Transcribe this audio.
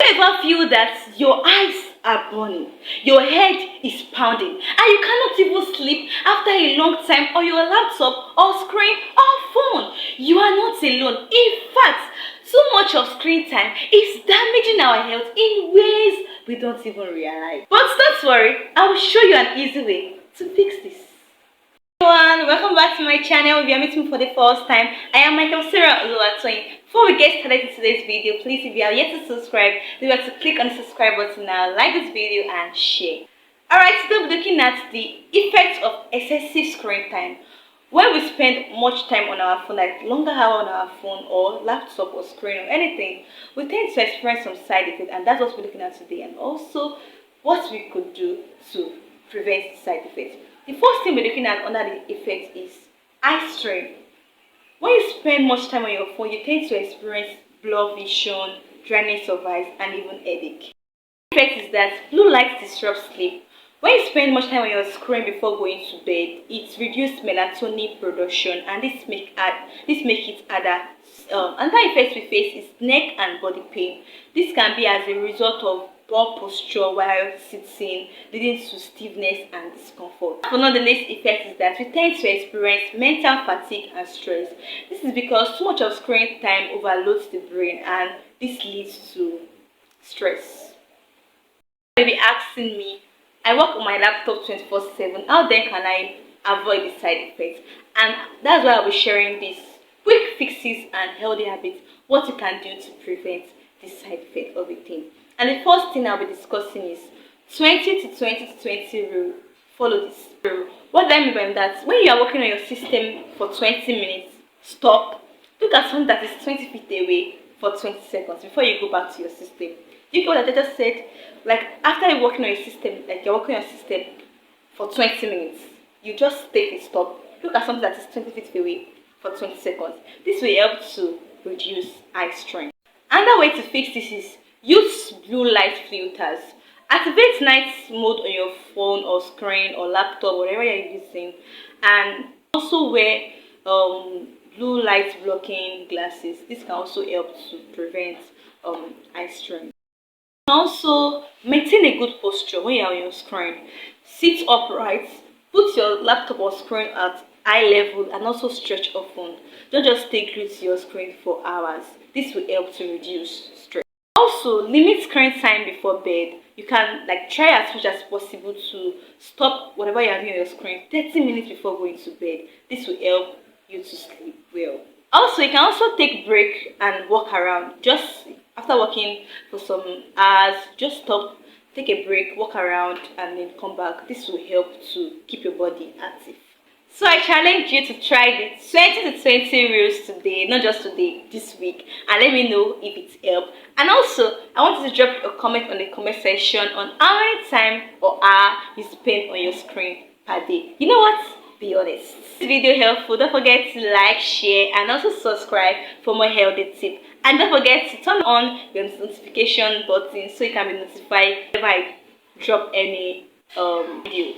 Do you ever feel that your eyes are burning, your head is pounding, and you cannot even sleep after a long time on your laptop or screen or phone? You are not alone. In fact, too much of screen time is damaging our health in ways we don't even realize. But don't worry, I will show you an easy way to fix this. Everyone, welcome back to my channel. If you are meeting me for the first time, I am Sarahlee. Before we get started in today's video, please, if you are yet to subscribe, remember to click on the subscribe button now, like this video and share. Alright, today we'll be looking at the effects of excessive screen time. When we spend much time on our phone, like longer hour on our phone or laptop or screen or anything, we tend to experience some side effects, and that's what we're looking at today, and also what we could do to prevent side effects. The first thing we're looking at under the effects is eye strain. When you spend much time on your phone, you tend to experience blurred vision, dryness of eyes, and even headache. The effect is that blue light disrupts sleep. When you spend much time on your screen before going to bed, it reduces melatonin production, and this make it harder. Another effect we face is neck and body pain. This can be as a result of poor posture while sitting, leading to stiffness and discomfort. Another effect is that we tend to experience mental fatigue and stress. This is because too much of screen time overloads the brain, and this leads to stress. You may be asking me, I work on my laptop 24/7. How then can I avoid the side effects? And that's why I'll be sharing these quick fixes and healthy habits, what you can do to prevent the side effect of a thing. And the first thing I'll be discussing is 20 to 20 to 20 rule. Follow this rule. What do I mean by that? When you are working on your system for 20 minutes, stop. Look at something that is 20 feet away for 20 seconds before you go back to your system. You get what I just said? Like after you're working on your system, like you're working on your system for 20 minutes, you just take a stop. Look at something that is 20 feet away for 20 seconds. This will help to reduce eye strain. Another way to fix this is use blue light filters. Activate night mode on your phone or screen or laptop, whatever you're using, and also wear blue light blocking glasses. This can also help to prevent eye strain. Also, maintain a good posture when you're on your screen. Sit upright, put your laptop or screen at eye level, and also stretch often. Don't just stay glued to your screen for hours. This will help to reduce stress. Also, limit screen time before bed. You can try as much as possible to stop whatever you're doing on your screen 30 minutes before going to bed. This will help you to sleep well. Also, you can also take a break and walk around. Just after working for some hours, just stop, take a break, walk around, and then come back. This will help to keep your body active. So I challenge you to try the 20 to 20 rules today, not just today, this week, and let me know if it helped. And also, I want you to drop a comment on the comment section on how many time or hour you spend on your screen per day. You know what? Be honest. This video helpful. Don't forget to like, share, and also subscribe for more healthy tips. And don't forget to turn on your notification button so you can be notified whenever I drop any video.